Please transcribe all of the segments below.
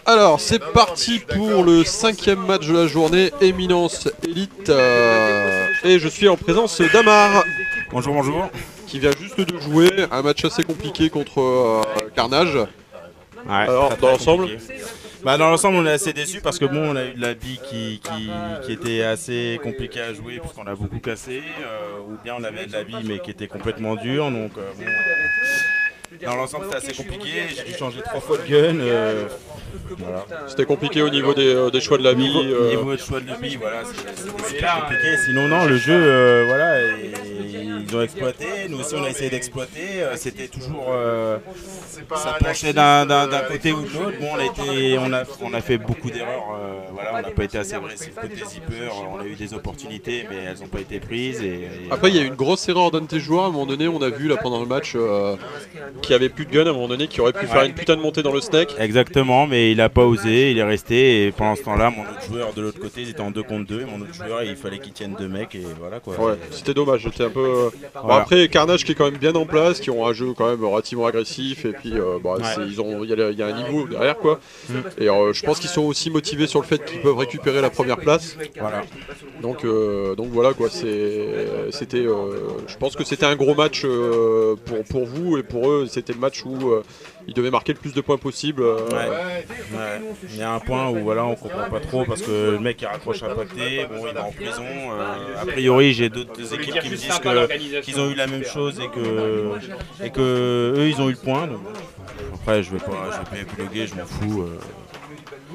Alors, c'est parti pour le 5e match de la journée, Éminence Élite. Et je suis en présence d'Amar. Bonjour, bonjour. Qui vient juste de jouer un match assez compliqué contre Carnage. Ouais, alors, dans l'ensemble dans l'ensemble, on est assez déçus parce que bon, on a eu de la bille qui était assez compliquée à jouer puisqu'on a beaucoup cassé, ou bien on avait de la bille mais qui était complètement dure. Donc dans l'ensemble, c'était assez compliqué. J'ai dû changer 3 fois de gun. Voilà. C'était compliqué au niveau des choix de la bille. Au niveau des choix de la bille, voilà, c'était super compliqué. Sinon, non, le jeu, voilà, ils ont exploité. Nous aussi, on a essayé d'exploiter. C'était toujours, ça penchait d'un côté ou de l'autre. Bon, on a fait beaucoup d'erreurs. Voilà, on n'a pas été assez agressif côté zipper. On a eu des opportunités, mais elles n'ont pas été prises. Après, il y a eu une grosse erreur d'un de tes joueurs. À un moment donné, on a vu là pendant le match qui avait plus de gun. À un moment donné, qui aurait pu faire une putain de montée dans le steak. Exactement, mais il a pas osé, il est resté et pendant ce temps-là, mon autre joueur de l'autre côté, ils étaient en 2 contre 2 et mon autre joueur, il fallait qu'il tienne 2 mecs et voilà quoi. Ouais, c'était dommage, j'étais un peu... Bon, après, Carnage qui est quand même bien en place, qui ont un jeu quand même relativement agressif et puis il y a un niveau derrière quoi. Et je pense qu'ils sont aussi motivés sur le fait qu'ils peuvent récupérer la première place. Voilà. Donc voilà quoi, c'était... je pense que c'était un gros match pour vous et pour eux, c'était le match où ils devaient marquer le plus de points possible. Il y a un point où voilà, on comprend pas trop parce que le mec il raccroche à pacté, bon il est en prison. A priori j'ai d'autres équipes qui me disent qu'ils ont eu la même chose et que eux ils ont eu le point. Donc, après je vais pas épiloguer, je m'en fous.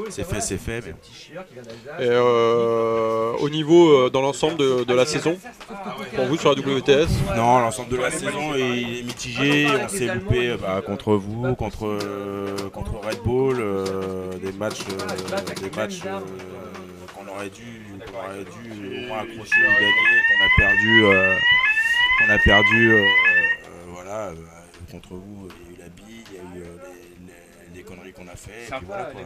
C'est fait. Mais... Et au niveau dans l'ensemble de la saison, pour vous sur la WTS? Non, l'ensemble de la saison il est mitigé. On s'est loupé contre vous, contre Red Bull, des matchs qu'on aurait dû au moins accrocher ou gagner, qu'on a perdu. Voilà, contre vous, il y a eu la bille, il y a eu les conneries qu'on a fait. Et puis voilà, quoi.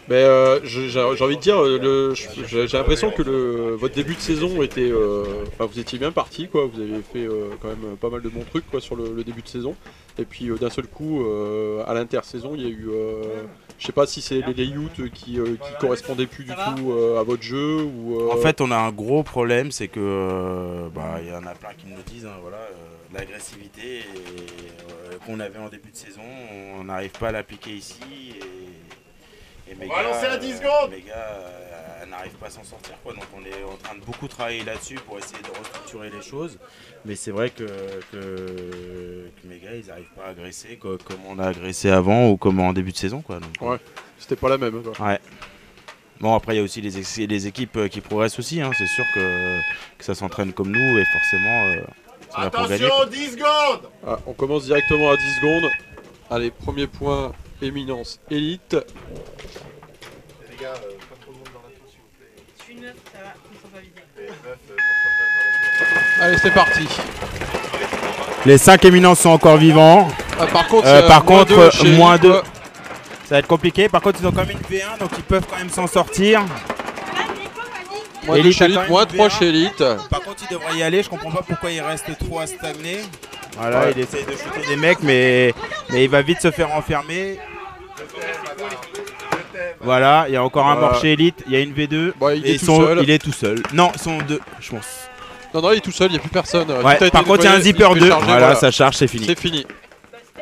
Mais j'ai envie de dire, j'ai l'impression que votre début de saison était, vous étiez bien parti quoi. Vous avez fait quand même pas mal de bons trucs quoi sur le début de saison. Et puis d'un seul coup, à l'intersaison, il y a eu, je sais pas si c'est les layouts qui correspondaient plus du tout à votre jeu ou. En fait, on a un gros problème, c'est que y en a plein qui me le disent, hein, voilà, l'agressivité qu'on avait en début de saison, on n'arrive pas à l'appliquer ici. Et mes gars n'arrivent pas à s'en sortir quoi. Donc on est en train de beaucoup travailler là-dessus pour essayer de restructurer les choses. Mais c'est vrai que mes gars ils n'arrivent pas à agresser comme on a agressé avant ou comme en début de saison quoi. Donc, ouais, c'était pas la même quoi. Ouais. Bon après il y a aussi les équipes qui progressent aussi, hein. C'est sûr que ça s'entraîne comme nous et forcément ça va pour gagner. Attention, 10 secondes. On commence directement à 10 secondes. Allez, premier point. Éminence Élite. Les gars, pas trop de monde dans la tour s'il vous plaît. Je suis neuf, ça va, ils sont pas vidés. Les meufs, pas trop de meufs dans la tour. Allez, c'est parti. Les 5 éminences sont encore vivants. Par contre, moins 2. Ça va être compliqué. Par contre, ils ont quand même une V1, donc ils peuvent quand même s'en sortir. Moins 2 chez Élite, moins 3 chez Élite. Par contre, il devrait y aller. Je comprends pas pourquoi il reste trop à stagner. Voilà, il essaye de shooter des mecs, mais il va vite se faire enfermer. Voilà, il y a encore un mort chez Elite, il y a une V2. Il est tout seul. Non, ils sont 2, je pense. Non, il est tout seul, il n'y a plus personne. Ouais, par contre, il y a un zipper 2. Voilà, ça charge, c'est fini. C'est fini.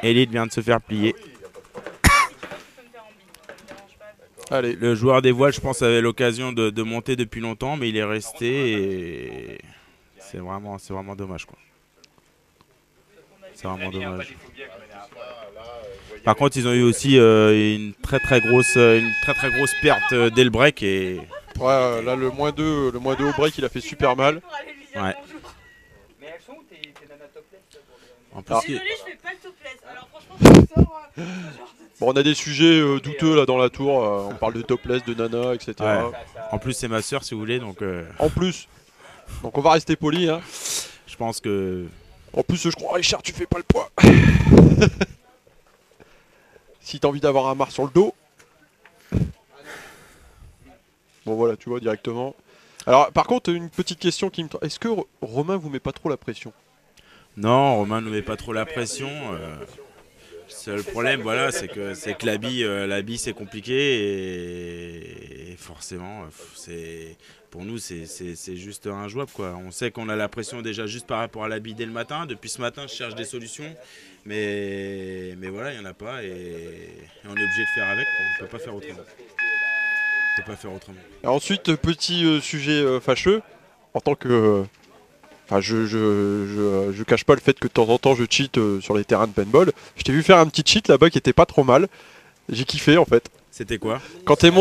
Elite vient de se faire plier. Allez. Le joueur des voiles, je pense, avait l'occasion de monter depuis longtemps, mais il est resté et c'est vraiment dommage, quoi. C'est vraiment dommage. Par contre, ils ont eu aussi une très très grosse perte dès le break et. Ouais, là le moins 2 au break, il a fait super mal. Ouais. Mais elles sont où tes nanas topless? En plus, désolé, je fais pas le topless. Alors franchement, ça sort. Bon, on a des sujets douteux là dans la tour. On parle de topless, de nana, etc. Ouais. En plus, c'est ma soeur, si vous voulez, donc. En plus. Donc on va rester poli, hein. Je pense que. En plus, je crois, Richard, tu fais pas le poids. Si t'as envie d'avoir un marre sur le dos. Bon, voilà, tu vois, directement. Alors, par contre, une petite question qui me... Est-ce que Romain vous met pas trop la pression? Non, Romain ne met pas trop la pression. seul problème, voilà, c'est que la bille c'est compliqué et forcément, pour nous c'est juste injouable quoi. On sait qu'on a la pression déjà juste par rapport à la bille dès le matin. Depuis ce matin, je cherche des solutions, mais voilà, il y en a pas et on est obligé de faire avec. On peut pas faire autrement. On peut pas faire autrement. Et ensuite, petit sujet fâcheux, en tant que... Enfin, je cache pas le fait que de temps en temps je cheat sur les terrains de paintball. Je t'ai vu faire un petit cheat là-bas qui était pas trop mal. J'ai kiffé en fait. C'était quoi? Quand tu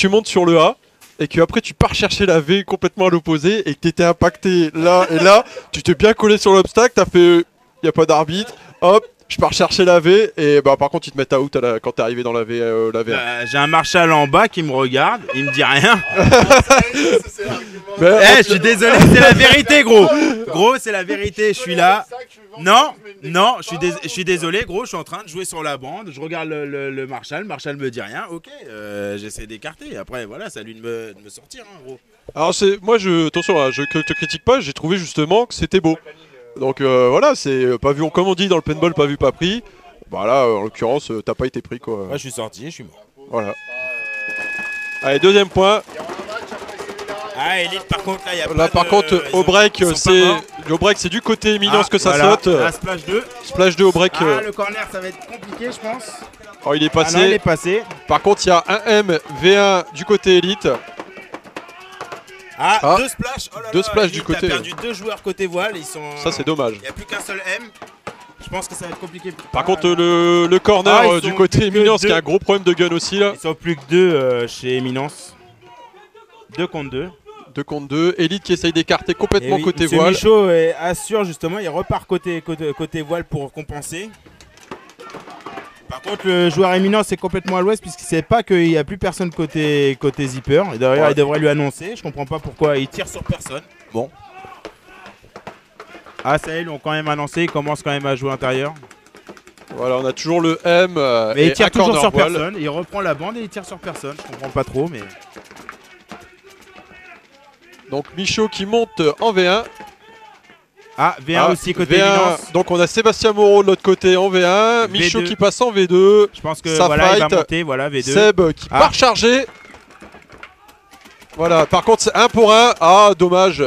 montes sur le A et que après tu pars chercher la V complètement à l'opposé et que t'étais impacté là et là, tu t'es bien collé sur l'obstacle, t'as fait y a pas d'arbitre, hop, je pars chercher la V et bah par contre ils te mettent out quand t'es arrivé dans la V. J'ai un Marshall en bas qui me regarde, il me dit rien. Je suis désolé, c'est la vérité, gros. Gros, c'est la vérité, je suis là. Non, je suis désolé, gros, je suis en train de jouer sur la bande. Je regarde le Marshall me dit rien. Ok, j'essaie d'écarter. Après, voilà, c'est à lui de me sortir, hein, gros. Alors moi attention, hein, je te critique pas, j'ai trouvé justement que c'était beau. Donc voilà, c'est pas vu comme on dit dans le paintball, pas vu pas pris. Bah là, en l'occurrence, t'as pas été pris quoi. Moi, je suis sorti, je suis mort. Voilà. Allez, deuxième point. Ah, Elite, par contre, là, il y a Là, par contre, au break, c'est du côté éminence que ça saute. La splash 2. Splash 2 au break. Le corner, ça va être compliqué, je pense. Oh, il est passé. Non, il est passé. Par contre, il y a un M V1 du côté élite. Deux splashs. Oh là deux là, splashs Elite du côté. a perdu 2 joueurs côté voile. Ça, c'est dommage. Il n'y a plus qu'un seul M. Je pense que ça va être compliqué. Par contre, le corner du côté éminence, qui a un gros problème de gun aussi là. Ils sont plus que 2 chez éminence. 2 contre 2. 2 contre 2. Elite qui essaye d'écarter complètement côté Monsieur voile. Michaud assure justement, il repart côté voile pour compenser. Par contre, le joueur éminent c'est complètement à l'ouest puisqu'il ne sait pas qu'il n'y a plus personne côté zipper. Et d'ailleurs, il devrait lui annoncer. Je comprends pas pourquoi il tire sur personne. Bon. Ah, ça y est, ils l'ont quand même annoncé. Il commence quand même à jouer intérieur. Voilà, on a toujours le M. Mais il tire toujours sur voile. personne. Il reprend la bande et il tire sur personne. Je comprends pas trop, mais. Donc Michaud qui monte en V1. V1 aussi côté V1. éminence. Donc on a Sébastien Moreau de l'autre côté en V1. Michaud qui passe en V2. Je pense que ça voilà, fight. il va monter, voilà, V2. Seb qui part charger. Voilà, par contre c'est 1 pour 1. Ah, dommage.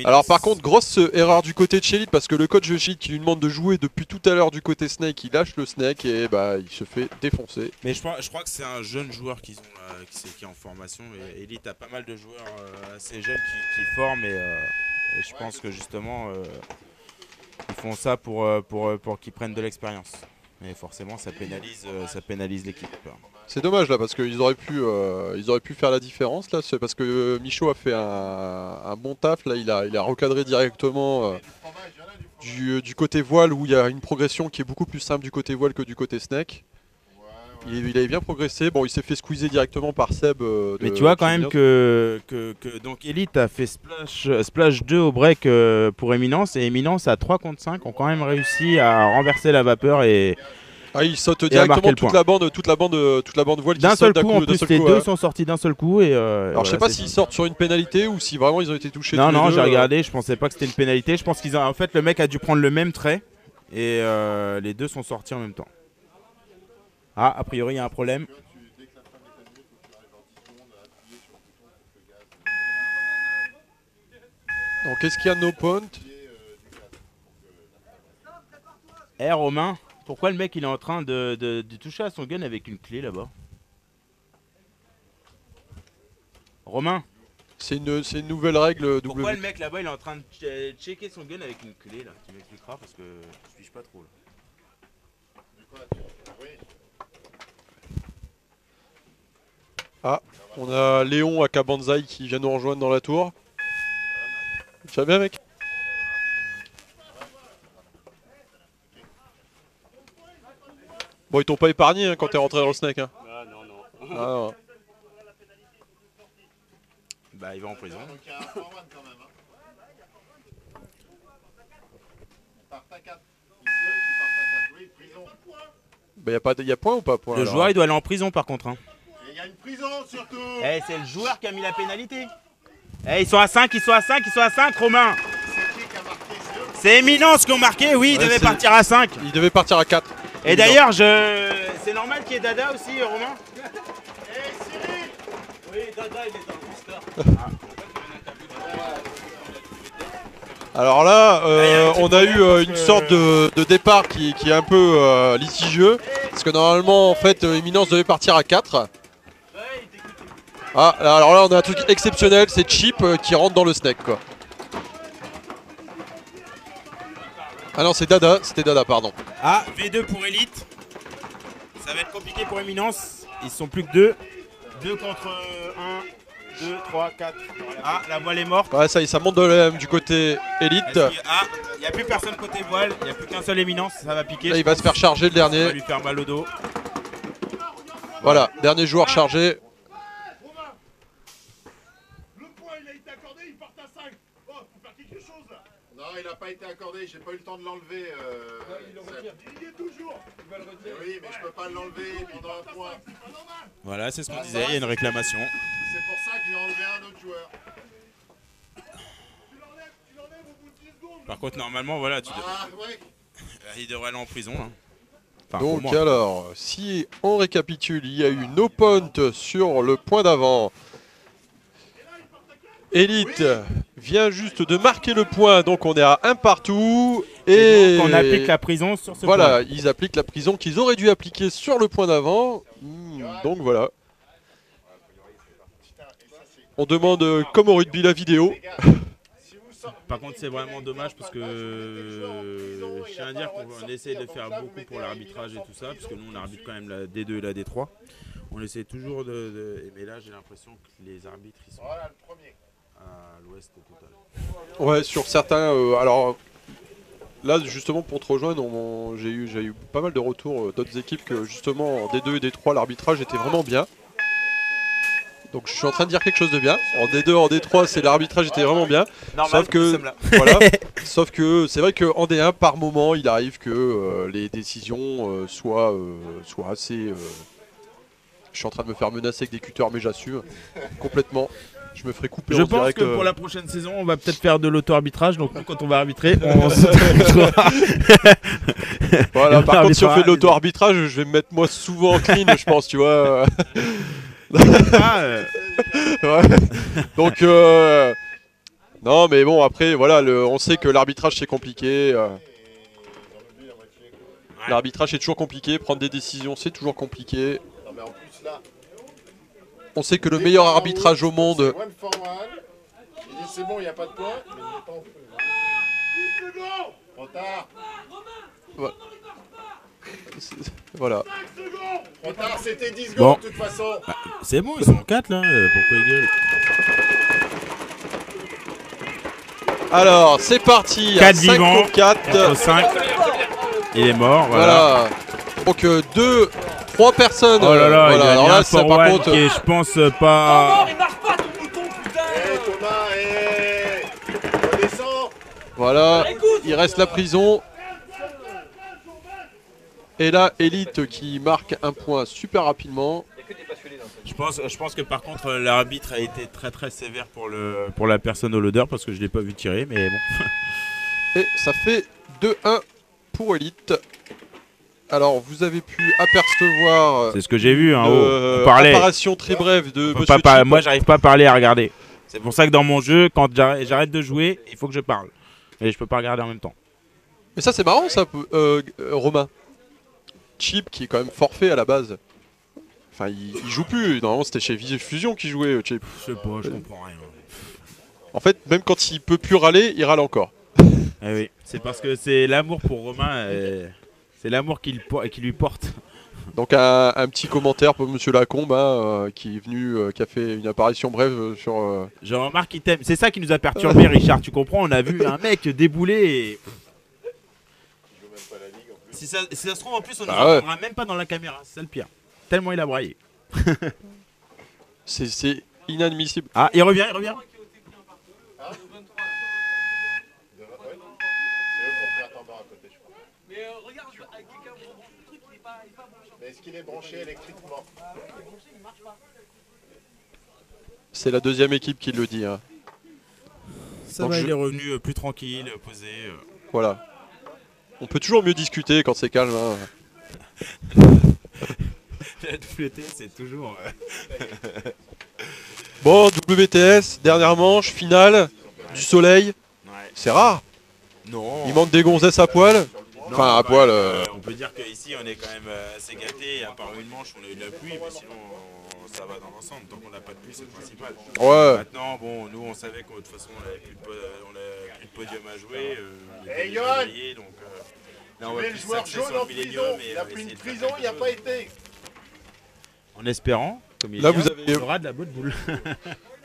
Alors par contre, grosse erreur du côté de Chélit parce que le coach de Chélit qui lui demande de jouer depuis tout à l'heure du côté Snake, il lâche le Snake et bah il se fait défoncer. Mais je crois que c'est un jeune joueur qu'ils ont là, qui est en formation. Et Elite a pas mal de joueurs assez jeunes qui forment et je pense que justement ils font ça pour qu'ils prennent de l'expérience. Et forcément ça pénalise l'équipe. C'est dommage là parce qu'ils auraient pu faire la différence là, c'est parce que Michaud a fait un bon taf là, il a recadré directement du côté voile où il y a une progression qui est beaucoup plus simple du côté voile que du côté Snake. Il avait bien progressé, bon il s'est fait squeezer directement par Seb. Mais tu vois quand même que donc Elite a fait splash 2 au break pour Éminence et Éminence à 3 contre 5 ont quand même réussi à renverser la vapeur et il saute directement toute la bande voile d'un seul coup. En plus les deux sont sortis d'un seul coup et alors je sais pas s'ils sortent sur une pénalité ou si vraiment ils ont été touchés. Non, j'ai regardé, je pensais pas que c'était une pénalité. Je pense qu'ils ont en fait le mec a dû prendre le même trait et les deux sont sortis en même temps. A priori il y a un problème. Donc qu'est-ce qu'il y a no point? Romain, pourquoi le mec il est en train de toucher à son gun avec une clé là-bas? Romain, c'est une nouvelle règle. Pourquoi le mec là-bas il est en train de checker son gun avec une clé là? Tu m'expliqueras parce que je suis pas trop là. Ah, on a Léon à Kabanzai qui vient nous rejoindre dans la tour. Tu vas bien mec? Bon, ils t'ont pas épargné hein, quand t'es rentré dans le Snake. Hein. Ah non, non. Ah, non. Bah, il va en prison. Donc il y a un point one quand même. Part à 4. Oui, prison. Bah, y a point ou pas point? Le joueur il doit aller en prison par contre. Hein. Et il y a une prison surtout. C'est le joueur qui a mis la pénalité. Ils sont à 5, Romain. C'est qui a marqué? C'est Éminence qui ont marqué, oui, ils devaient partir à 5. Il devait partir à 4. Et d'ailleurs, c'est normal qu'il y ait Dada aussi, Romain? Alors là, on a eu une sorte de départ qui est un peu litigieux. Parce que normalement, en fait, Eminence devait partir à 4. Ah, alors là, on a un truc exceptionnel, c'est Chip qui rentre dans le snake, quoi. Ah non, c'est Dada, c'était Dada, pardon. Ah, V2 pour Elite. Ça va être compliqué pour Eminence. Ils sont plus que 2. 2 contre 1, 2, 3, 4. Ah, la voile est morte. Ouais, ça monte de l'EM du côté Elite. Ah, il n'y a plus personne côté voile. Il n'y a plus qu'un seul Eminence. Ça va piquer. Là, il va se faire charger le Ça va dernier. lui faire mal au dos. Voilà, dernier joueur chargé. Non, il n'a pas été accordé, j'ai pas eu le temps de l'enlever. Il y est toujours. Oui, mais je peux pas l'enlever pendant un point. Voilà, c'est ce qu'on disait. Il y a une réclamation. C'est pour ça que j'ai enlevé un autre joueur. Par contre, normalement, voilà, Ah, ouais. il devrait aller en prison. Hein. Enfin, pour Donc moi. alors, si on récapitule, il y a eu no point sur le point d'avant. Elite vient juste de marquer le point, donc on est à 1 partout. Et donc, on applique la prison sur ce voilà, point. ils appliquent la prison qu'ils auraient dû appliquer sur le point d'avant. Donc voilà. On demande comme au rugby la vidéo. Par contre, c'est vraiment dommage parce que je tiens à dire qu'on essaie de faire beaucoup pour l'arbitrage et tout ça, parce que nous on arbitre quand même la D2 et la D3. On essaie toujours mais là j'ai l'impression que les arbitres ils sont à l'ouest total. Ouais, sur certains. Alors là, justement, pour te rejoindre, j'ai eu pas mal de retours d'autres équipes que justement en D2 et D3 l'arbitrage était vraiment bien. Donc je suis en train de dire quelque chose de bien. En D2, en D3, c'est l'arbitrage était vraiment bien. Normal, Sauf que voilà. Sauf que c'est vrai qu'en D1, par moment, il arrive que les décisions soient assez. Je suis en train de me faire menacer avec des cutters, mais j'assume complètement. Je me ferai couper Je en pense direct. que pour la prochaine saison, on va peut-être faire de l'auto-arbitrage. Donc nous, quand on va arbitrer, on s'auto-arbitrera. Voilà, par contre, si on fait de l'auto-arbitrage, je vais me mettre moi souvent en clean, je pense, tu vois. Ouais. Donc, non, mais bon, après, voilà, on sait que l'arbitrage c'est compliqué. L'arbitrage est toujours compliqué, prendre des décisions c'est toujours compliqué. Non, mais en plus là. On sait que le meilleur arbitrage au monde. One for one. Il dit c'est bon, il n'y a pas de point, mais il n'est pas en feu. Trop tard. Ouais. Voilà. Trop tard, c'était 10 Bon. secondes de toute façon. C'est bon, ils sont 4 là. Pourquoi ils gueulent? Alors, c'est parti. 4 5 vivants. contre 4. Contre 5. Il est mort, voilà. Voilà. Donc 3 personnes. Oh là là, il a alors mis là, un c'est par forward contre. qui est, je pense, pas... il marche pas ton bouton, putain. Thomas, redescends. Voilà. Il reste la prison. Et là, Elite qui marque un point super rapidement. Je pense que par contre, l'arbitre a été très très sévère pour la personne au loader parce que je l'ai pas vu tirer, mais bon. Et ça fait 2-1 pour Elite. Alors, vous avez pu apercevoir C'est ce que j'ai vu, hein. On parlait. apparition très brève de On peut Monsieur pas Chip. moi, j'arrive pas à parler à regarder. C'est pour ça que dans mon jeu, quand j'arrête de jouer, il faut que je parle. Et je peux pas regarder en même temps. Mais ça, c'est marrant, ça, Romain. Chip, qui est quand même forfait à la base. Enfin, il joue plus. Normalement, c'était chez Fusion qu'il jouait, Chip. Je sais pas, je comprends rien. En fait, même quand il peut plus râler, il râle encore. Eh oui, c'est parce que c'est l'amour pour Romain, c'est l'amour qu'il lui porte. Donc un petit commentaire pour Monsieur Lacombe qui est venu, qui a fait une apparition brève sur. Je remarque qu'il t'aime. C'est ça qui nous a perturbé, Richard. Tu comprends? On a vu un mec débouler et... Si ça se trouve, en plus, on ne l'entendra même pas dans la caméra. C'est ça le pire. Tellement il a braillé. C'est inadmissible. Ah, il revient, il revient. Mais est-ce qu'il est branché électriquement? C'est la deuxième équipe qui le dit. Hein. Ça Donc va, il est revenu plus tranquille, posé. Voilà. On peut toujours mieux discuter quand c'est calme. Hein. La WT, c'est toujours. Bon, WTS, dernière manche, finale, du soleil. Ouais. C'est rare. Non. Il manque des gonzesses à poil. Non, Enfin, à bah, poil. on peut dire qu'ici, on est quand même assez gâtés. À part une manche, on a eu de la pluie, mais sinon, ça va dans l'ensemble. Tant qu'on n'a pas de pluie, c'est le principal. Ouais. Maintenant, bon, nous, on savait que de toute façon, on n'avait plus, on avait plus de podium à jouer. On était Hey, déjà Johan, réveillés, donc là, on va Mais plus le joueur s'axer jaune sur en le millénium. prison, Et il on a va pris essayer une de faire prison, il n'y a quelque pas chose. été. En espérant, comme il Là, dit, vous avez- il y aura de la bonne boule.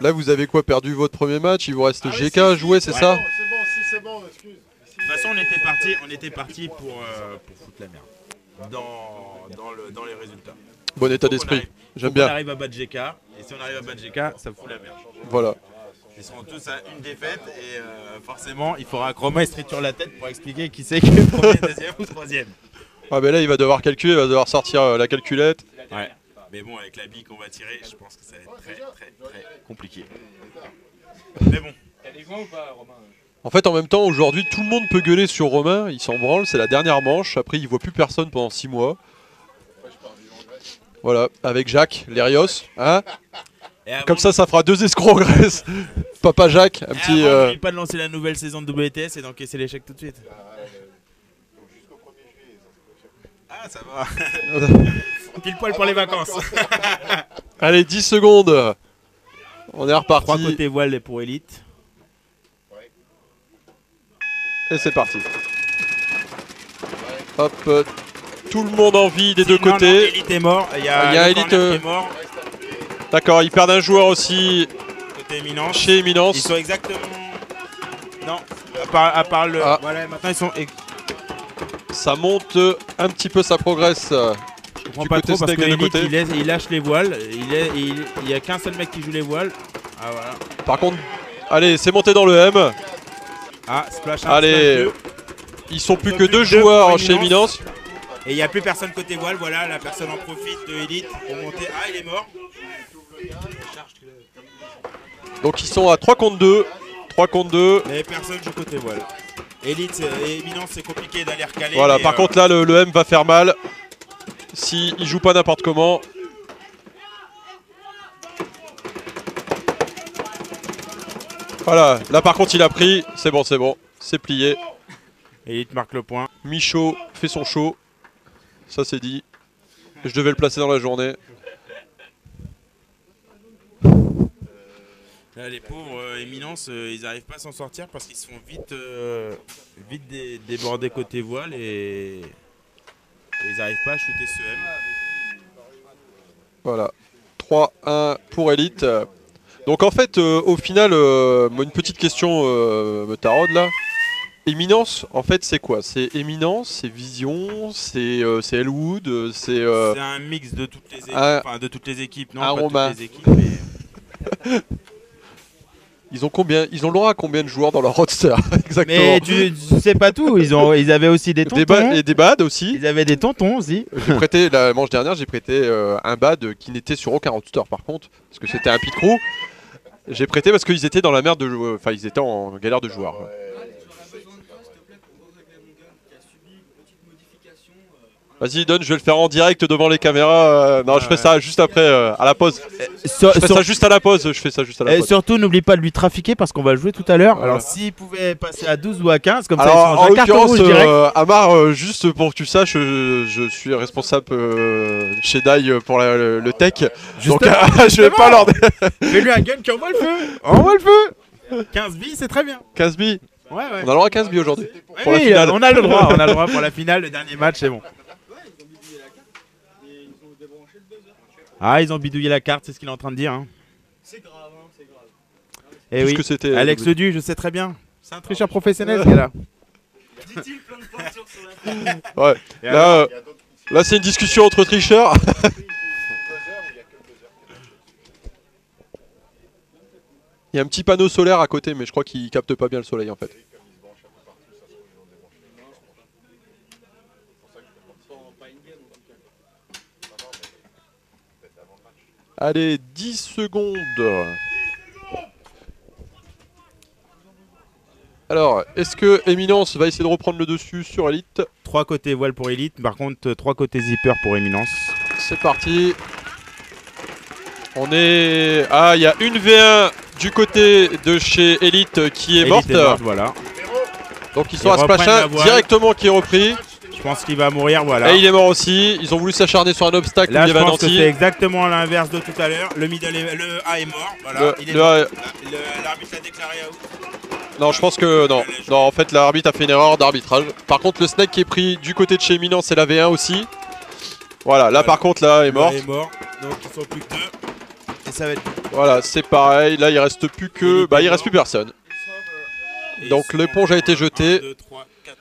Là, vous avez quoi, perdu votre premier match? Il vous reste Ah, mais GK à si, jouer, si, c'est ça? C'est bon, si c'est bon, excuse. De toute façon, on était parti pour foutre la merde dans les résultats. Bon état Faut qu'on d'esprit. arrive- J'aime faut bien. qu'on arrive à battre GK, et si on arrive à battre GK, ça fout la merde. Voilà. Ils seront tous à une défaite, et forcément, il faudra que Romain se sur la tête pour expliquer qui c'est qui est premier, deuxième ou troisième. Ah, ben là, il va devoir calculer, il va devoir sortir la calculette. Ouais. Mais bon, avec la bille qu'on va tirer, je pense que ça va être très compliqué. Mais bon. T'as des joints ou pas, Romain? En fait, en même temps, aujourd'hui, tout le monde peut gueuler sur Romain. Il s'en branle, c'est la dernière manche. Après, il voit plus personne pendant 6 mois. Voilà, avec Jacques, Lérios. Hein, Et avant comme ça fera 2 escrocs en Grèce. Papa Jacques, un de- petit. avant, n'oublie pas de lancer la nouvelle saison de WTS et d'encaisser l'échec tout de suite. Jusqu'au 1er juillet. Ah, ça va. Pile poil pour les vacances. Allez, 10 secondes. On est 3 reparti. côtés voile pour élite. Et c'est parti. Hop, tout le monde en vie des deux Non, côtés. non, Elite est mort. Il y a, Il y a le Elite, corner qui est mort. D'accord, ils perdent un joueur aussi Côté éminence. chez Eminence. Ils sont exactement. Non, à part le. Ah. Voilà, maintenant ils sont. Ça monte un petit peu, ça progresse. Je comprends Du pas côté trop parce Snake que des deux Elite côtés. il lâche les voiles. Il y a qu'un seul mec qui joue les voiles. Ah voilà. Par contre, allez, c'est monté dans le M. Ah, splash 1, Allez, splash 2. ils sont plus Ils que sont 2 plus que deux joueurs pour chez Eminence. Eminence. Et il n'y a plus personne côté voile. Voilà, la personne en profite de Elite pour monter. Ah, il est mort. Donc ils sont à 3 contre 2. 3 contre 2. Mais personne joue côté voile. Elite et Eminence, c'est compliqué d'aller recaler. Voilà, mais, par contre là, le M va faire mal. Si il joue pas n'importe comment. Voilà, là par contre il a pris. C'est bon, c'est plié. Elite marque le point. Michaud fait son show. Ça c'est dit. Je devais le placer dans la journée. Là, les pauvres Eminence, ils n'arrivent pas à s'en sortir parce qu'ils se font vite débordés côté voile et ils n'arrivent pas à shooter ce M. Voilà. 3-1 pour Elite. Donc en fait, au final, moi, une petite question me taraude là. Éminence, en fait, c'est quoi? C'est Éminence, c'est Vision, c'est Elwood, c'est... C'est un mix de toutes les équipes, un- enfin de toutes les équipes, non un pas Romain. toutes les équipes, mais... Ils ont combien? Ils ont le droit à combien de joueurs dans leur roster? Exactement. Mais tu sais pas tout, ils avaient aussi des tontons. Et des bad aussi. Ils avaient des tontons aussi. J'ai prêté, la manche dernière, j'ai prêté un bad qui n'était sur aucun roster par contre, parce que c'était un pit crew. J'ai prêté parce qu'ils étaient dans la merde de joueurs, enfin ils étaient en galère de joueurs. Vas-y Don, je vais le faire en direct devant les caméras. Non, je fais ça juste après, à la pause. Je fais ça juste à la pause. Je fais ça juste à la Et pause. surtout, n'oublie pas de lui trafiquer parce qu'on va jouer tout à l'heure. Voilà. Alors, s'il pouvait passer à 12 ou à 15, comme Alors, ça, il en change un carton l'occurrence, rouge direct. Amar, juste pour que tu saches, je suis responsable chez Dai pour le tech. Donc, je vais pas leur Fais-lui un gun qui envoie le feu. Envoie le feu. 15 billes, c'est très bien. 15 billes. Ouais, ouais. On a le droit à 15 billes aujourd'hui. Ouais, Pour la oui, finale. on a le droit, on a le droit pour la finale, le dernier match, c'est bon. Ah, ils ont bidouillé la carte, c'est ce qu'il est en train de dire. Hein. C'est grave, hein, c'est grave. Eh Tout oui, ce que c'était, Alex double. Ledu, je sais très bien. C'est un tricheur professionnel, ce gars-là. Dit-il plein de pointures sur la table. Ouais. Et Là, là c'est une discussion entre tricheurs. Il y a un petit panneau solaire à côté, mais je crois qu'il capte pas bien le soleil en fait. Allez, 10 secondes. Alors, est-ce que Eminence va essayer de reprendre le dessus sur Elite? 3 côtés voile pour Elite, par contre 3 côtés zipper pour Éminence. C'est parti. On est... Ah, il y a une V1 du côté de chez Elite qui est Elite morte. est morte, voilà. Donc ils sont Ils à splash reprennent la 1 voile. directement qui est repris. Je pense qu'il va mourir, voilà. Et il est mort aussi. Ils ont voulu s'acharner sur un obstacle où Là, il y je avait un pense que anti. c'est exactement l'inverse de tout à l'heure. Le A est mort, voilà. Il est le mort. A- L'arbitre a déclaré out. Non, je pense que non. Non, en fait, l'arbitre a fait une erreur d'arbitrage. Par contre, le snake qui est pris du côté de chez Eminence, c'est la V1 aussi. Voilà, là par contre, là est mort. Il est mort. Donc ils sont plus que 2. Et ça va être. Voilà, c'est pareil. Là, il reste plus que. Bah, il reste plus personne. Donc, l'éponge a été jetée. 1, 2, 3, 4,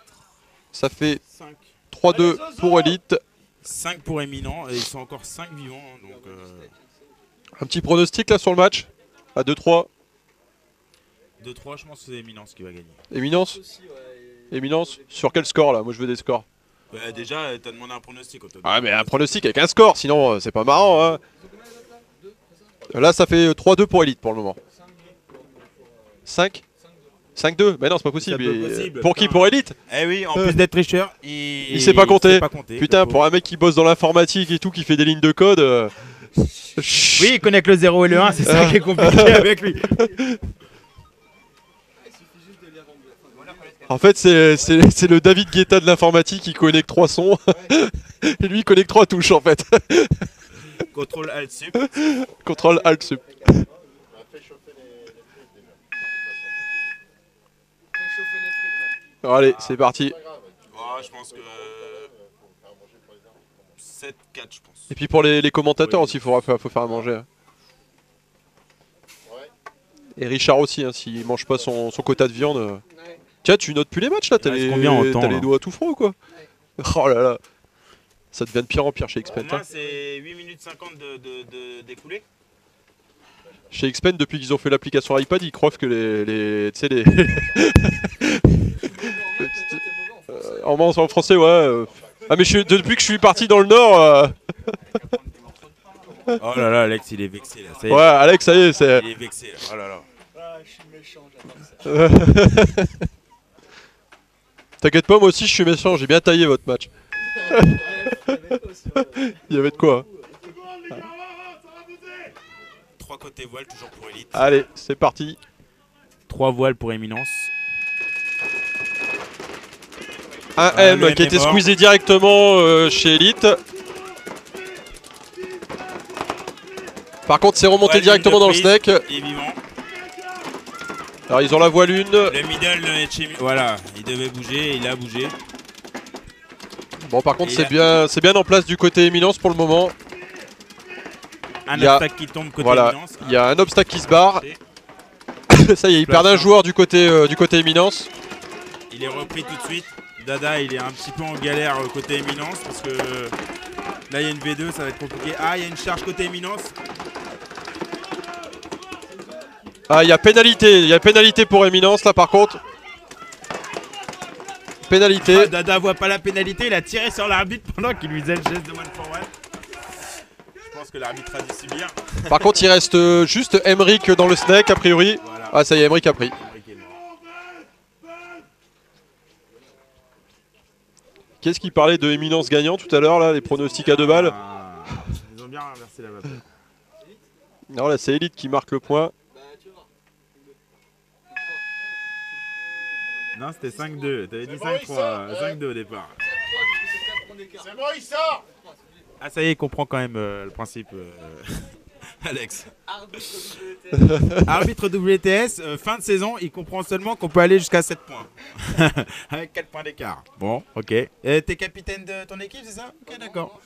Ça fait 5. 3-2 pour Elite. 5 pour Éminent. Et ils sont encore 5 vivants. Donc, Un petit pronostic là sur le match. À 2-3. 2-3, je pense que c'est Éminence qui va gagner. Éminence. Éminence. Sur quel score là? Moi, je veux des scores. Bah, déjà, t'as demandé un pronostic. Ah, mais un pronostic avec un score, sinon c'est pas marrant. Hein. Là, ça fait 3-2 pour Elite pour le moment. 5 5-2. Mais non, c'est pas possible. C'est pas possible, Pour qui? putain. Pour Elite? Eh oui, en plus d'être tricheur, il sait pas compter. Putain, Putain, pour un mec qui bosse dans l'informatique et tout, qui fait des lignes de code. Oui, il connaît que le 0 et le 1, c'est ça qui est compliqué avec lui. En fait, c'est le David Guetta de l'informatique qui connecte 3 sons. Et lui, il connecte 3 touches en fait. Contrôle Alt Sup. Contrôle Alt Sup. On a fait chauffer les frites déjà. De toute façon. Allez, c'est parti. Pas grave. Oh, je pense que Faut faire manger pour les arbres. 7-4, je pense. Et puis pour les commentateurs Oui. aussi, faut faire à manger. hein. Ouais. Et Richard aussi, hein, s'il mange pas son quota de viande. Tiens, tu notes plus les matchs là, t'as Il reste les, combien en temps, t'as là les doigts tout froids ou quoi? Oh là là. Ça devient de pire en pire chez Pour Xpen. moi, c'est 8 minutes 50 d'écoulé. Chez Xpen, depuis qu'ils ont fait l'application iPad, ils croient que tu sais, les. En français, ouais. Ah, mais depuis que je suis parti dans le Nord. Oh là là, Alex, il est vexé là. Ça y est, Ouais, Alex, ça y est, c'est. il est vexé là. Oh là là. Ah, je suis méchant, j'adore ça. T'inquiète pas, moi aussi je suis méchant, j'ai bien taillé votre match. Il y avait de quoi. 3 côtés voiles, toujours pour Elite. Allez, c'est parti. 3 voiles pour Éminence. Un Ah, M le M qui a est été mort. squeezé directement chez Elite. Par contre, c'est remonté Voile directement dans le prise, snake. Il est vivant. Alors, ils ont la voile 1. Le middle est chez. Voilà, il devait bouger, il a bougé. Bon, par contre, Et c'est bien en place du côté Éminence pour le moment. Un Il y a- obstacle qui tombe côté Voilà, Éminence. il y a un obstacle qui se barre. Ça y est, ils perdent un joueur du côté Éminence. Il est repris tout de suite. Dada, il est un petit peu en galère côté Éminence parce que là, il y a une V2, ça va être compliqué. Ah, il y a une charge côté Éminence. Ah, il y a pénalité pour Éminence là par contre. Pénalité. Ah, Dada voit pas la pénalité, il a tiré sur l'arbitre pendant qu'il lui faisait le geste de one for one. Je pense que l'arbitre a dû subir. Par contre, il reste juste Emric dans le snake a priori. Voilà. Ah, ça y est, Emric a pris. Emric est mort. Qu'est-ce qu'il parlait de Éminence gagnant tout à l'heure là, les pronostics à 2 balles. Ah, ils ont bien renversé la vapeur. Non, là c'est Elite qui marque le point. Non, c'était 5-2. T'avais dit C'est bon, il 5-3. sort, ouais. 5-2 au départ. C'est bon, il sort. Ah, ça y est, il comprend quand même le principe. Alex. Arbitre WTS, fin de saison, il comprend seulement qu'on peut aller jusqu'à 7 points. Avec 4 points d'écart. Bon, ok. T'es capitaine de ton équipe, c'est ça? Ok, d'accord.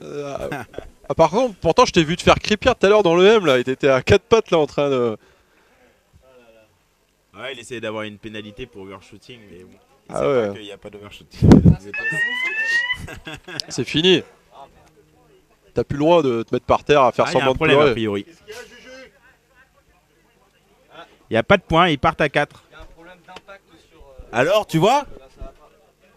Ah, par contre, pourtant je t'ai vu te faire crépir tout à l'heure dans le M là, et t'étais à 4 pattes là en train de. Ouais, il essayait d'avoir une pénalité pour overshooting, mais bon. Il Ah sait ouais. pas qu'il n'y a pas d'overshooting. C'est fini. T'as plus le droit de te mettre par terre à faire Ah, il y a semblant un de problème a pleurer. priori. Qu'est-ce qu'il y a, Juju? Il n'y a pas de points, ils partent à 4. Il y a un problème d'impact sur. Alors, tu vois?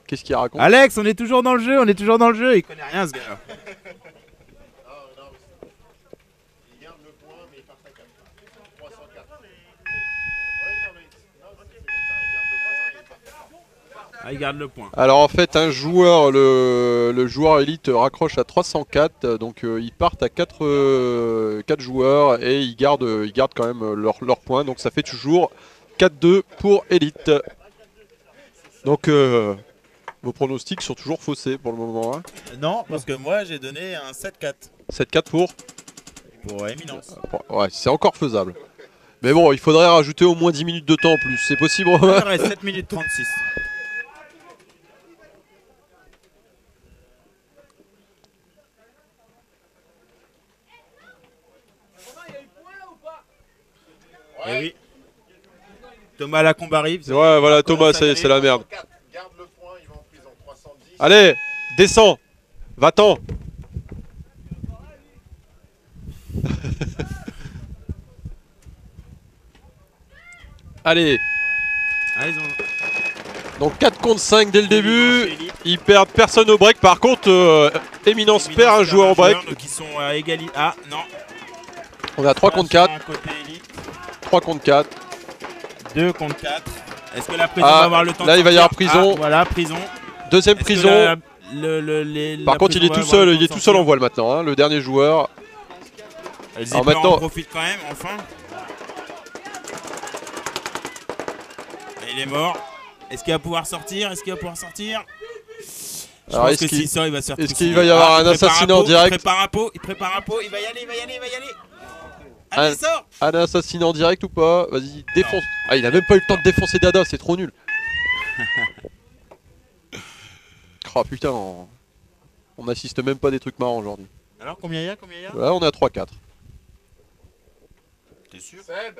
Qu'est-ce qu'il raconte? Alex, on est toujours dans le jeu, on est toujours dans le jeu. Il connaît rien, ce gars-là. Non, il garde le point, mais il part à 4. 304. Oui, non, mais. Non, c'est comme ça, il garde le point et il part à 4. Ah, il garde le point. Alors en fait, un joueur, le joueur élite raccroche à 304, donc ils partent à 4 joueurs et ils gardent quand même leur point, donc ça fait toujours 4-2 pour élite. Donc vos pronostics sont toujours faussés pour le moment. Hein. Non, parce que moi j'ai donné un 7-4 7-4 pour Éminence. Ouais, c'est encore faisable. Mais bon, il faudrait rajouter au moins 10 minutes de temps en plus, c'est possible Il Romain? reste 7 minutes 36. Eh oui. Thomas Lacombe arrive. Ouais, voilà, Thomas, c'est la merde. Garde le point, il va en prison. 310. Allez, descends, va-t'en. Allez, Ah, ils ont... donc 4 contre 5 dès le début. Ils perdent personne au break. Par contre, Éminence perd un joueur au break. Donc ils sont à égalité. Ah non. On est à 3 contre 4. Côté élite. 3 contre 4. 2 contre 4. Est-ce que la prison va avoir le temps là, de il va y avoir sortir? prison. Ah, voilà, prison. Deuxième Est-ce que prison. Par la contre, il est prison tout va avoir seul. le Il temps est de tout seul en sortir? voile maintenant. Hein, le dernier joueur. Le Alors zipper maintenant- en profite quand même, enfin. Et il est mort. Est-ce qu'il va pouvoir sortir? Est-ce qu'il va pouvoir sortir? Je Alors, pense est-ce que qu'il- s'il sort, il va se faire est-ce trucider. qu'il va y avoir un il prépare assassinat pot, en direct? Il prépare un pot, il va y aller, il va y aller, il va y aller. Allez, sors! Un assassinat en direct ou pas? Vas-y, défonce. Ah, il a même pas eu le temps de défoncer Dada, c'est trop nul. Oh putain, on assiste même pas à des trucs marrants aujourd'hui. Alors, combien il y a? Là, on est à 3-4. T'es sûr? Seb,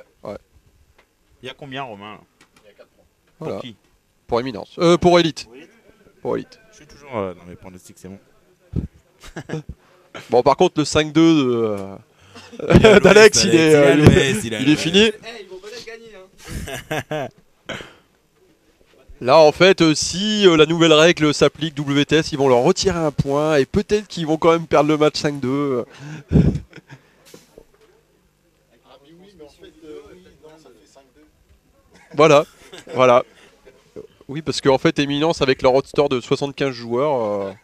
Il y a combien, Romain? il y a 4 points. Voilà. Pour qui? Pour Éminence. Pour Elite. Pour Elite. Je suis toujours dans mes pronostics, c'est bon. Bon, par contre, le 5-2 d'Alex, il est fini. Eh, ils vont peut-être gagner. Hein. Là, en fait, si la nouvelle règle s'applique WTS, ils vont leur retirer un point et peut-être qu'ils vont quand même perdre le match 5-2. Ah, mais oui, mais en fait, oui, non, ça fait 5-2. Voilà, voilà. Oui, parce qu'en fait, Éminence, avec leur roster de 75 joueurs...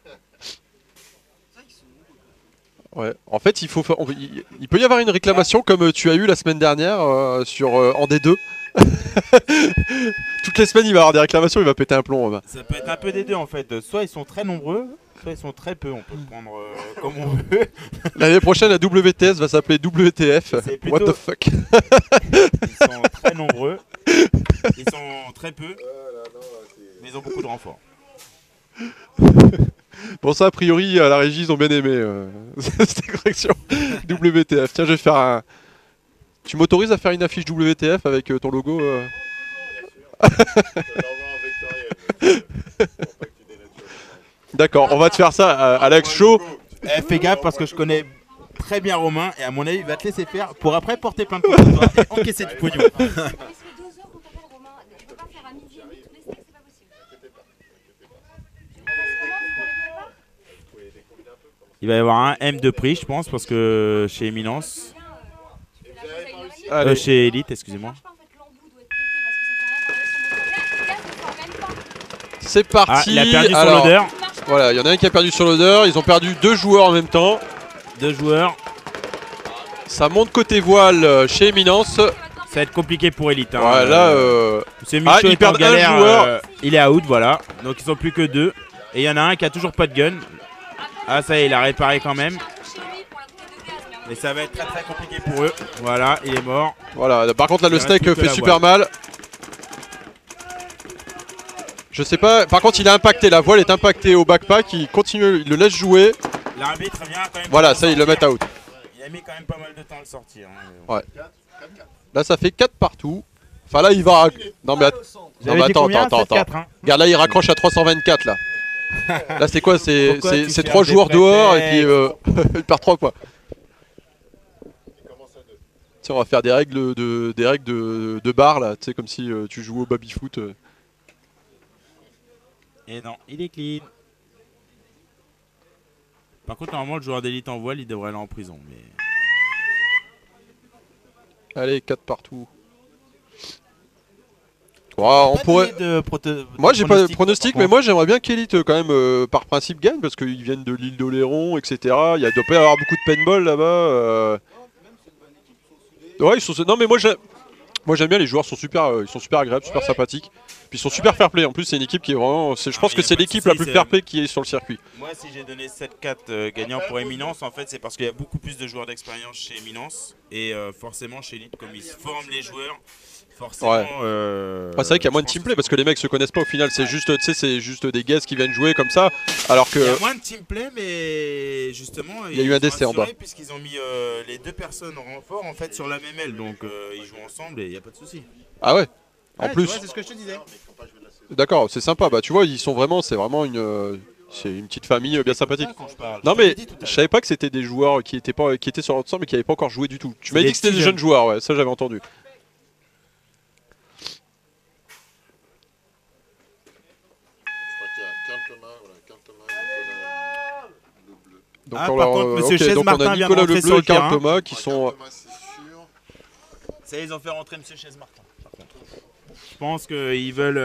Ouais. En fait, il peut y avoir une réclamation comme tu as eu la semaine dernière sur en D2. Toutes les semaines, il va y avoir des réclamations, il va péter un plomb. Romain. Ça peut être un peu des deux en fait. Soit ils sont très nombreux, soit ils sont très peu. On peut le prendre comme on veut. L'année prochaine, la WTS va s'appeler WTF. C'est plutôt- What the fuck. Ils sont très nombreux. Ils sont très peu. Mais ils ont beaucoup de renforts. Bon, ça, a priori, à la régie, ils ont bien aimé cette correction. WTF. Tiens, je vais faire un... Tu m'autorises à faire une affiche WTF avec ton logo Je te l'envoie en vectoriel. Pour pas que tu dénatures. D'accord, on va te faire ça, Alex Shaw. Eh, fais gaffe parce que je connais très bien Romain et à mon avis il va te laisser faire pour après porter plainte contre toi et encaisser du pognon. Mais ça fait 2 heures qu'on t'appelle Romain. Je peux pas faire à midi et demi tous les steaks, c'est pas possible. Vous pouvez découvrir un peu comment Il va y avoir un M de prix je pense parce que chez Éminence, vous avez pas réussi. Allez. chez Elite excusez-moi. Ça marche pas en fait, l'embout doit être pété parce que ça fait rien d'enlever sur mon corps. Là, les gars, ça sort même pas. C'est Ah parti. il a perdu sur Alors, l'odeur. Ça marche pas. voilà, il y en a un qui a perdu sur l'odeur. Ils ont perdu 2 joueurs en même temps. 2 joueurs. Ça monte côté voile chez Éminence. Ça va être compliqué pour Elite. Hein. Ouais, là, Monsieur Ah, Michaud ils est en perdent un galère, joueur. il est out, voilà. Donc ils sont plus que 2. Et il y en a un qui a toujours pas de gun. Ah ça y est, il a réparé quand même. Chez lui pour la bouteille de gaz, mais en Mais ça va être très très compliqué pour eux. Voilà, il est mort. voilà. Par contre, là, Il le reste steak plus que fait la super voile. mal. Je sais pas. Par contre, il est impacté. La voile est impactée au backpack. Il continue, il le laisse jouer. L'arbitre vient quand même. Voilà, pour ça, ils le sortir. mettent out. Il a mis quand même pas mal de temps à le sortir. hein. Ouais. Là, ça fait 4 partout. Enfin, là, il va. Non, mais non, J'avais mais dit attends, combien attends. 7-4, hein. Regarde, là, il raccroche à 324 là. Là, c'est quoi? C'est Pourquoi tu fais 3 un joueurs dehors et puis prétexte il perd 3 quoi. Il commence à 2. Tiens, on va faire des règles de bar là, tu sais, comme si tu jouais au baby-foot. Et non, il est clean. Par contre, normalement, le joueur d'élite en voile, il devrait aller en prison. Mais Allez, 4 partout. On pourrait... De Moi j'ai pas de pronostic, mais moi moi j'aimerais bien qu'Elite quand même par principe gagne parce qu'ils viennent de l'île d'Oléron, etc. Il doit pas y avoir beaucoup de paintball là-bas. Ouais, ils sont. Non mais moi j'aime bien, les joueurs sont super, ils sont super agréables, super sympathiques. Puis ils sont super fair play. En plus c'est une équipe qui est vraiment. Je pense que c'est l'équipe la plus fair play qui est sur le circuit. Moi, si j'ai donné 7-4 gagnants pour Éminence, en fait, c'est parce qu'il y a beaucoup plus de joueurs d'expérience chez Éminence. Et forcément, chez Elite, comme ils forment les joueurs, forcément. Ouais. C'est vrai qu'il y a moins de teamplay parce que les mecs se connaissent pas au final. C'est juste, tu sais, c'est juste des guests qui viennent jouer comme ça. Alors que. Il y a moins de teamplay, mais justement, il y a eu un décès en bas. Puisqu'ils ont mis les deux personnes en renfort en fait sur la même aile. Donc ils jouent ensemble et il n'y a pas de souci. Ah ouais. En Ouais, plus. c'est ce que je te disais. D'accord, c'est sympa. Bah tu vois, ils sont vraiment, c'est vraiment c'est une petite famille bien sympathique. Non mais je savais pas que c'était des joueurs qui étaient sur l'autre mais qui n'avaient pas encore joué du tout. Tu m'as dit que c'était des jeunes joueurs, ouais, ça j'avais entendu. Donc, par contre, Monsieur Chaise donc Martin on a vient Nicolas de rentrer Lebleu sur et le Karl terrain. Thomas qui sont. Ça, ils ont fait rentrer Monsieur Chaise Martin. Par contre. Je pense qu'ils veulent.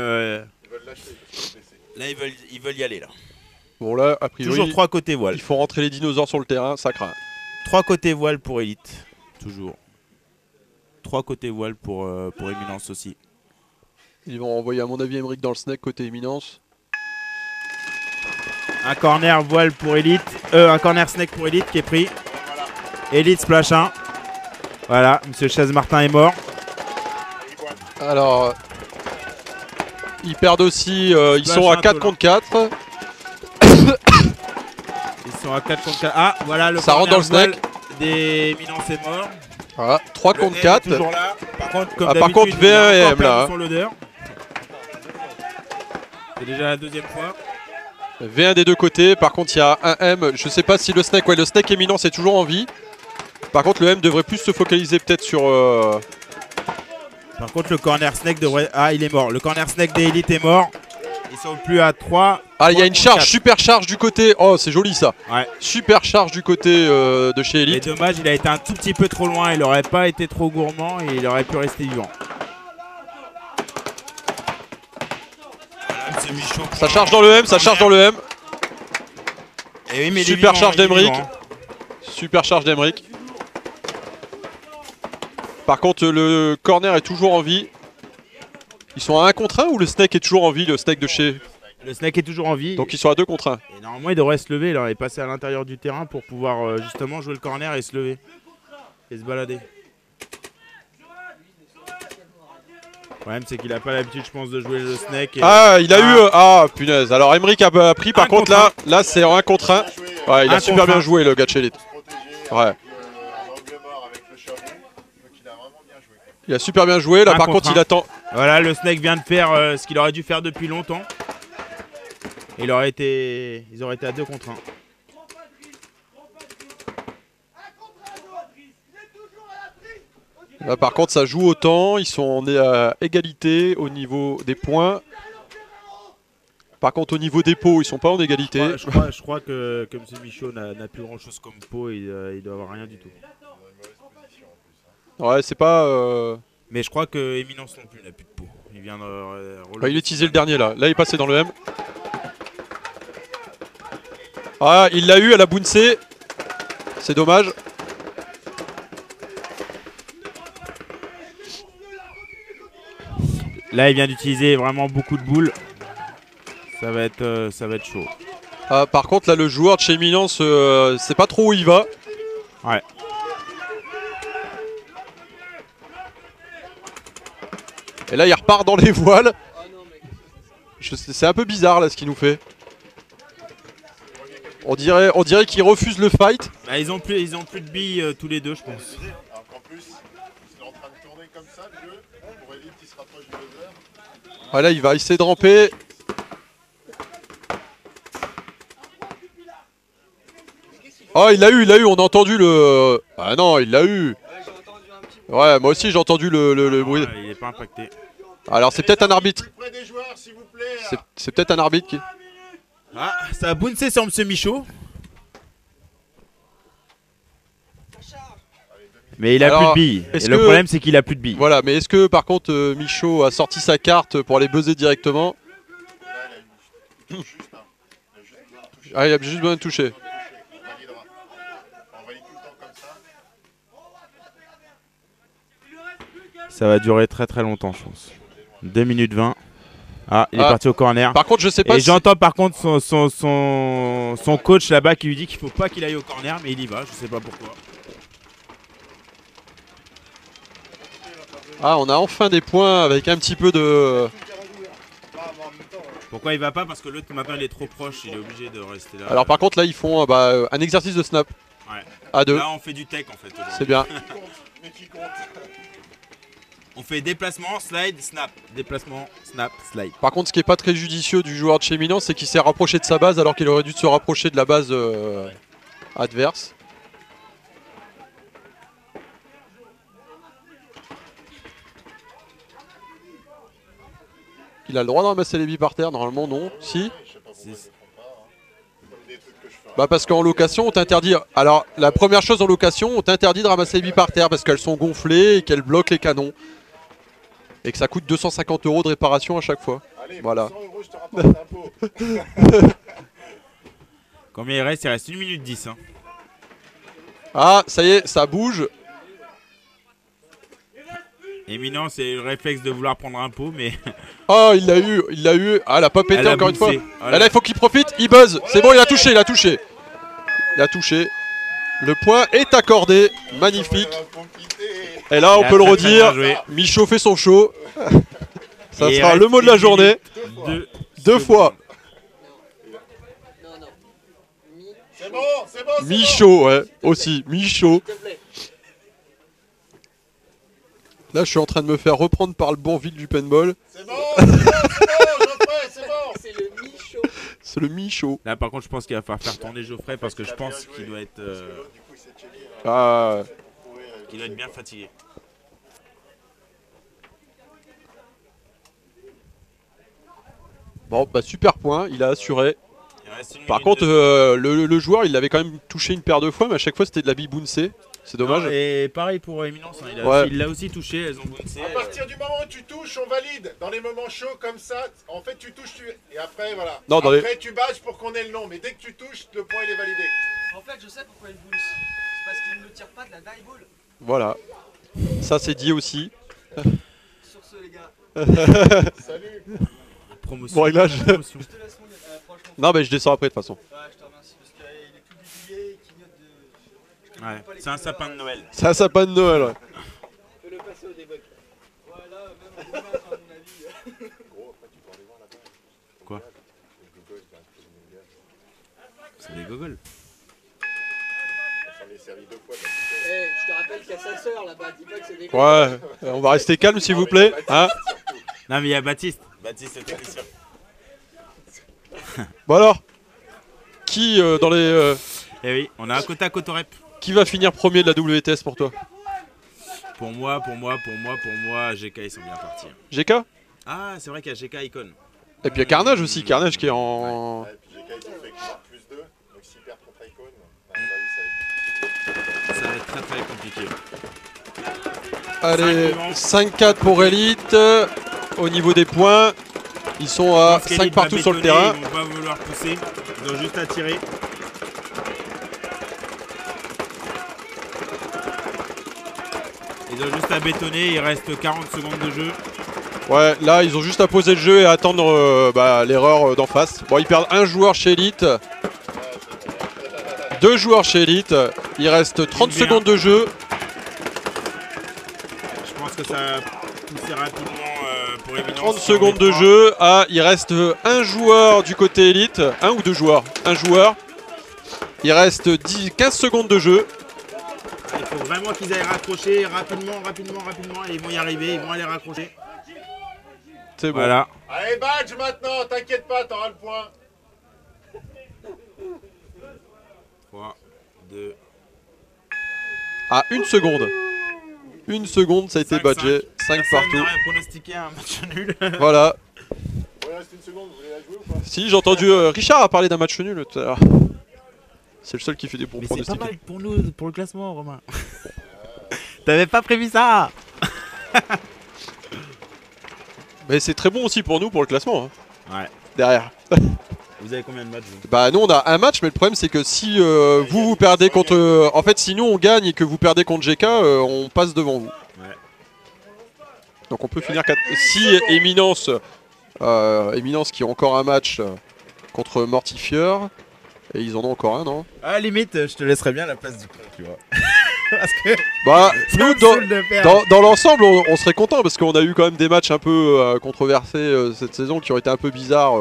Là, ils veulent y aller là. Bon là, a priori, Toujours 3 côtés voile. il faut rentrer les dinosaures sur le terrain, ça craint. 3 côtés voile pour Elite. Toujours. 3 côtés voile pour Éminence aussi. Ils vont envoyer à mon avis Emeric dans le snack côté Éminence. Un corner voile pour Elite. Un corner snake pour Elite qui est pris. Elite splash 1. Voilà, Monsieur Chaise Martin est mort. Alors, ils perdent aussi, ils sont à 4 contre 4. Ils sont à 4 contre 4. Ah, voilà le Ça rentre dans le corner snack. voile des Éminence est mort. Voilà, 3 Le contre M est 4. toujours là. Par contre, comme Ah, par d'habitude, contre, il a V1 et encore M, perdu là. son loader. C'est déjà la deuxième fois. V1 des deux côtés, par contre il y a un M, je sais pas si le snake, ouais le snake Éminence est toujours en vie. Par contre le M devrait plus se focaliser peut-être sur... Par contre le corner snake devrait... Ah il est mort. Le corner snake des Elite est mort. Ils sont plus à 3. Ah il y a une contre charge, 4. super charge du côté... Oh c'est joli ça. Ouais. Super charge du côté de chez Et Elite. dommage, il a été un tout petit peu trop loin. Il aurait pas été trop gourmand et il aurait pu rester vivant. Voilà, M. Michaud. Ça charge dans le M, ça charge dans le M. Et oui, mais il est Super vivant, charge il est d'Emeric. vivant. Super charge d'Emeric. Par contre le corner est toujours en vie. Ils sont à 1 contre 1 ou le snake est toujours en vie, le snake de chez... Le snake est toujours en vie. Donc ils sont à 2 contre 1. Et normalement il devrait se lever là et passer à l'intérieur du terrain pour pouvoir justement jouer le corner et se lever. Et se balader. Le problème c'est qu'il a pas l'habitude je pense de jouer le snake. Et... Ah il a eu... Ah punaise. Alors Emeric a pris par Un contre contre là c'est en 1 contre 1. Ouais il a Un super contre bien un. joué le gars de chez Elite. Ouais. Un angle mort avec le chameau, donc il a vraiment bien joué. Il a super bien joué, là Un par contre contre il un. attend. Voilà, le snake vient de faire ce qu'il aurait dû faire depuis longtemps. Ils auraient été à 2 contre 1. Là par contre ça joue autant, ils sont à égalité au niveau des points. Par contre au niveau des pots ils sont pas en égalité. Je crois que M. Michaud n'a plus grand chose comme pot, il doit avoir rien du tout. Ouais c'est pas... Mais je crois que Éminence non plus n'a plus de pot. Il vient de Ouais, il utilisait le dernier là, là il est passé dans le M. Ah il l'a eu à la Bouncé. C'est dommage. Là, il vient d'utiliser vraiment beaucoup de boules. Ça va être chaud. Ah, par contre là le joueur de chez Éminence sait pas trop où il va. Ouais. Et là il repart dans les voiles. C'est un peu bizarre là ce qu'il nous fait. On dirait qu'il refuse le fight. Bah, ils ont plus de billes tous les deux, je pense. Alors qu'en plus, il est en train de tourner comme ça le jeu. Pour Elite qui se rapproche du loader. Voilà, il va essayer de ramper. Oh, il l'a eu, on a entendu le... Ah non, il l'a eu. Ouais, moi aussi j'ai entendu le bruit. Ouais, il est pas impacté. Alors c'est peut-être un arbitre. Plus près des joueurs, s'il vous plaît. C'est peut-être un arbitre qui... Ah, ça a bouncé sur M. Michaud. Mais il a Alors, plus de billes. Et est-ce le que- problème, c'est qu'il a plus de billes. Voilà, mais est-ce que par contre Michaud a sorti sa carte pour aller buzzer directement? Là, il a une touche juste, hein. Il a juste besoin de toucher. Ah, il a juste besoin de toucher. On validera. On valide tout le temps comme ça. Ça va durer très très longtemps, je pense. 2 minutes 20. Ah, il est Ah. parti au corner. Par contre, je sais pas Et si... j'entends par contre son coach là-bas qui lui dit qu'il faut pas qu'il aille au corner, mais il y va, je sais pas pourquoi. Ah, on a enfin des points avec un petit peu de... Pourquoi il va pas? Parce que l'autre maintenant il est trop proche, il est obligé de rester là. Alors par contre, là, ils font un exercice de snap. Ouais. À 2. Là on fait du tech en fait. aujourd'hui. C'est bien. Mais qui compte? On fait déplacement, slide, snap. Déplacement, snap, slide. Par contre, ce qui est pas très judicieux du joueur de chez Milan, c'est qu'il s'est rapproché de sa base alors qu'il aurait dû se rapprocher de la base adverse. Il a le droit de ramasser les billes par terre? Normalement, non. Si? Je sais pas pourquoi ils le font pas. Hein. C'est comme des trucs que je fais. Bah parce qu'en location, on t'interdit... Alors, la première chose en location, on t'interdit de ramasser les billes par terre parce qu'elles sont gonflées et qu'elles bloquent les canons. Et que ça coûte 250 € de réparation à chaque fois. Allez, Voilà. 100 €, je te rapporte l'impôt. Combien il reste? Il reste 1 minute 10. Hein. Ah, ça y est, ça bouge. Éminent, c'est le réflexe de vouloir prendre un pot, mais. Oh, il l'a eu, il l'a eu. Ah, elle a pas pété Elle a encore une fois. bouncé. Et là, il faut qu'il profite. Il buzz. C'est bon, il a touché, il a touché. Il a touché. Le point est accordé. Magnifique. Ça va compiter. Et là, on Il a peut le très, très redire. bien joué. Michaud fait son show. Ça Et il sera reste le mot de la 1 journée. minute 2 fois. Non, non. C'est bon, c'est bon, c'est bon. Michaud, ouais. Aussi, Michaud. S'il te plaît. Là, je suis en train de me faire reprendre par le Bourville du paintball. C'est bon, c'est bon, Geoffrey, c'est bon. C'est le Michaud. C'est le Michaud. Là, par contre, je pense qu'il va falloir faire tourner Geoffrey parce que je T'as bien pense joué. qu'il doit être, Parce que l'autre, du coup, il s'est checké, là. Ah, Courir avec qu'il doit être bien fatigué. bon, bah super point. Il a assuré. Il reste 1 Par minute contre, de- le joueur, il l'avait quand même touché une paire de fois, mais à chaque fois, c'était de la bille bouncée. C'est dommage. Non, et pareil pour Éminence, hein, Ouais. il l'a aussi touché, elles ont bouncé. À partir du moment où tu touches, on valide. Dans les moments chauds comme ça, en fait, tu touches, et après, voilà. Non, dans après, tu badges pour qu'on ait le nom. Mais dès que tu touches, le point, il est validé. En fait, je sais pourquoi il bounce. C'est parce qu'il ne tire pas de la die ball. Voilà. Ça, c'est dit aussi. Sur ce, les gars. Salut. Promotion. Bon réglage. Promotion. Je te laisse mon franchement. Non, mais je descends après de toute façon. Ouais, je te remercie parce qu'il est tout déplié, il clignote de. Je connais Ouais, même pas les c'est un couleurs, sapin de Noël. C'est un sapin de Noël. Ouais. Fais-le passer au débug. Ouais, là, même en image, à mon avis. Gros, après, tu peux aller voir là-bas. Quoi? Le Google, il a un peu de gaz. C'est des gogoles. On s'en est servi 2 fois de la bouteille. Eh, je te rappelle qu'il y a sa sœur là-bas. Dis pas que c'est des. Ouais. On va rester calme, s'il vous plaît. Hein? Non, mais il y a Baptiste. Baptiste, le technicien. Bon alors. Qui dans les Eh oui, on a un côte à côte au rep. qui va finir premier de la WTS pour toi? Pour moi, GK ils sont bien partis. GK? Ah, c'est vrai qu'il y a GK Icon. Et puis il y a Carnage aussi. Carnage qui est en. Ouais, puis GK, ils ont fait qu'ils marquent plus 2. Donc s'ils perdent contre Icon, à mon avis, ça va être difficile. Ça va être très très compliqué. Allez, Cinq 5-4 pour Elite. Au niveau des points, ils sont à Je pense 5 qu'Elite va partout sur le bétonner, terrain. Ils vont pas vouloir pousser. Ils ont juste à tirer. Ils ont juste à bétonner. Il reste 40 secondes de jeu. Ouais, là ils ont juste à poser le jeu et à attendre l'erreur d'en face. Bon, ils perdent un joueur chez Elite. 2 joueurs chez Elite. Il reste 30 Bien. secondes de jeu. Je pense que ça va pousser rapidement pour Éminence. 30 secondes de jeu. Ah, il reste un joueur du côté Elite. Un ou deux joueurs? Un joueur. Il reste 15 secondes de jeu. Il faut vraiment qu'ils aillent raccrocher rapidement. Et ils vont y arriver. Ils vont aller raccrocher. C'est bon. Voilà. Allez, badge maintenant, t'inquiète pas, t'auras le point. 3, 2, Ah, une seconde. Une seconde, ça a été 5, badgé. 5 Personne partout. n'aurait pronostiqué un match nul. Voilà. Il reste une seconde, vous voulez la jouer ou pas? Si, j'ai entendu Richard a parlé d'un match nul tout à l'heure. C'est le seul qui fait des bons Mais c'est pas pronostics. mal pour nous, pour le classement, Romain. T'avais pas prévu ça? Mais c'est très bon aussi pour nous pour le classement. Hein. Ouais. Derrière. Vous avez combien de matchs vous? Bah nous on a un match, mais le problème c'est que si vous perdez contre... en fait si nous on gagne et que vous perdez contre GK, on passe devant vous. Ouais. Donc on peut finir 4... Si Éminence, Éminence qui a encore un match contre Mortifieur, et ils en ont encore un, non? Ah limite, je te laisserais bien la place du con, tu vois. Parce que Bah ça nous me saoule de perdre. dans l'ensemble on serait content parce qu'on a eu quand même des matchs un peu controversés cette saison qui ont été un peu bizarres,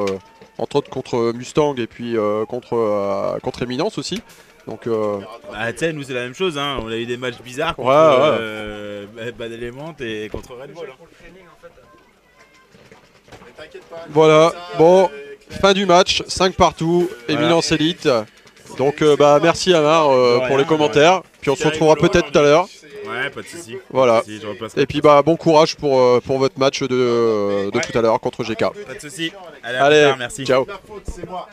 entre autres contre Mustang et puis contre Éminence aussi. Donc Bah tu sais, nous c'est la même chose, hein. On a eu des matchs bizarres contre Bad Element et contre Red Bull. Hein. Mais t'inquiète pas. voilà, Ça, bon, Claire, fin du match, 5 partout, Voilà. Éminence Elite. Donc bah merci Amar pour rien, les commentaires, puis on se retrouvera peut-être tout à l'heure. Ouais, pas de soucis. Voilà. Pas de soucis, je repasserai. Et puis bah bon courage pour votre match de tout à l'heure contre GK. Pas de soucis. Allez, Allez, à plus tard, merci. ciao. La faute, c'est moi.